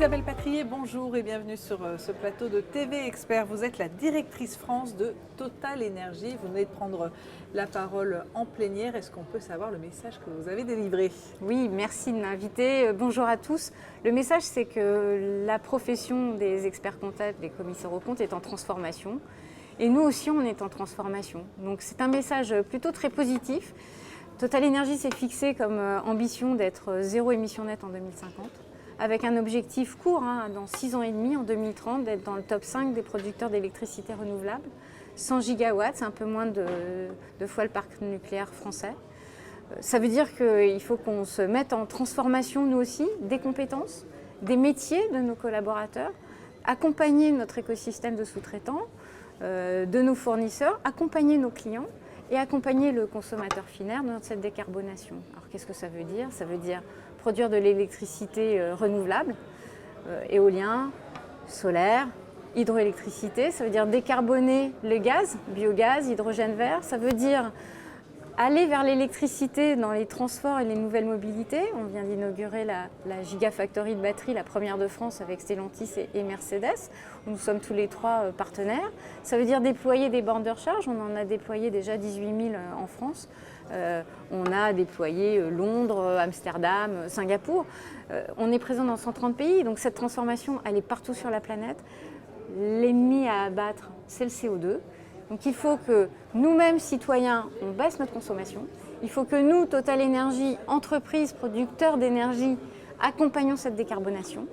Isabelle Patrier, bonjour et bienvenue sur ce plateau de TV Expert. Vous êtes la directrice France de Total Énergie. Vous venez de prendre la parole en plénière. Est-ce qu'on peut savoir le message que vous avez délivré? Oui, merci de m'inviter. Bonjour à tous. Le message, c'est que la profession des experts comptables, des commissaires aux comptes est en transformation. Et nous aussi, on est en transformation. Donc c'est un message plutôt très positif. Total Énergie s'est fixé comme ambition d'être zéro émission nette en 2050. Avec un objectif court, dans 6 ans et demi, en 2030, d'être dans le top 5 des producteurs d'électricité renouvelable. 100 gigawatts, c'est un peu moins de fois le parc nucléaire français. Ça veut dire qu'il faut qu'on se mette en transformation, nous aussi, des compétences, des métiers de nos collaborateurs, accompagner notre écosystème de sous-traitants, de nos fournisseurs, accompagner nos clients et accompagner le consommateur final dans cette décarbonation. Alors qu'est-ce que ça veut dire? Ça veut dire produire de l'électricité renouvelable, éolien, solaire, hydroélectricité. Ça veut dire décarboner le gaz, biogaz, hydrogène vert. Ça veut dire aller vers l'électricité dans les transports et les nouvelles mobilités. On vient d'inaugurer la Gigafactory de batterie, la première de France avec Stellantis et Mercedes, où nous sommes tous les trois partenaires. Ça veut dire déployer des bornes de recharge. On en a déployé déjà 18 000 en France. On a déployé Londres, Amsterdam, Singapour. On est présent dans 130 pays, donc cette transformation, elle est partout sur la planète. L'ennemi à abattre, c'est le CO2. Donc il faut que nous-mêmes, citoyens, on baisse notre consommation. Il faut que nous, Total Énergie, entreprises, producteurs d'énergie, accompagnons cette décarbonation.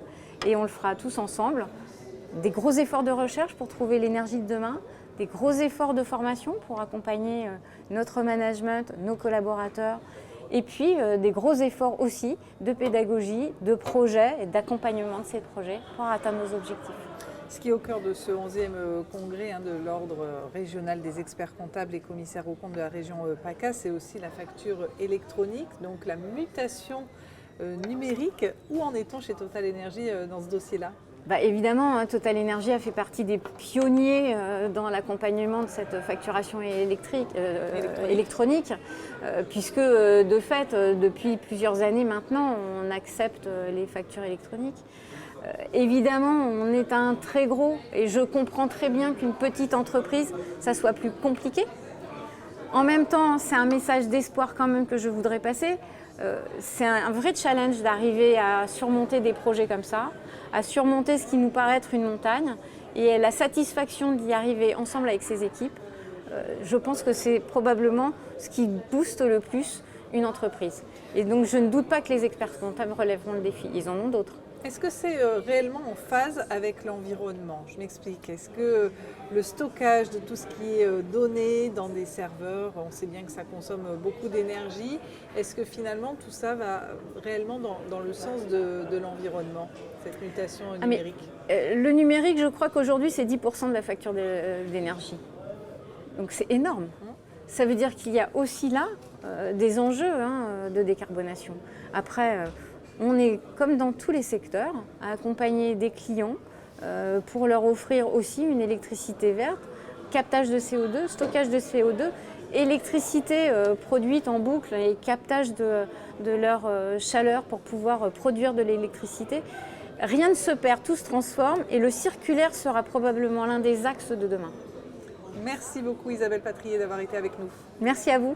Et on le fera tous ensemble. Des gros efforts de recherche pour trouver l'énergie de demain, des gros efforts de formation pour accompagner notre management, nos collaborateurs, et puis des gros efforts aussi de pédagogie, de projets et d'accompagnement de ces projets pour atteindre nos objectifs. Ce qui est au cœur de ce 11e congrès de l'Ordre régional des experts comptables et commissaires aux comptes de la région PACA, c'est aussi la facture électronique, donc la mutation numérique. Où en est-on chez Total Énergie dans ce dossier-là? Évidemment, Total Énergie a fait partie des pionniers dans l'accompagnement de cette facturation électronique, puisque de fait, depuis plusieurs années maintenant, on accepte les factures électroniques. Évidemment, on est un très gros, et je comprends très bien qu'une petite entreprise, ça soit plus compliqué. En même temps, c'est un message d'espoir quand même que je voudrais passer. C'est un vrai challenge d'arriver à surmonter des projets comme ça, à surmonter ce qui nous paraît être une montagne, et la satisfaction d'y arriver ensemble avec ses équipes, je pense que c'est probablement ce qui booste le plus une entreprise. Et donc je ne doute pas que les experts comptables relèveront le défi, ils en ont d'autres. Est-ce que c'est réellement en phase avec l'environnement? Je m'explique. Est-ce que le stockage de tout ce qui est donné dans des serveurs, on sait bien que ça consomme beaucoup d'énergie, est-ce que finalement tout ça va réellement dans le sens de l'environnement, cette mutation numérique? Le numérique, je crois qu'aujourd'hui c'est 10% de la facture d'énergie. Donc c'est énorme. Ça veut dire qu'il y a aussi là des enjeux de décarbonation. Après, on est, comme dans tous les secteurs, à accompagner des clients pour leur offrir aussi une électricité verte, captage de CO2, stockage de CO2, électricité produite en boucle et captage de leur chaleur pour pouvoir produire de l'électricité. Rien ne se perd, tout se transforme et le circulaire sera probablement l'un des axes de demain. Merci beaucoup Isabelle Patrier d'avoir été avec nous. Merci à vous.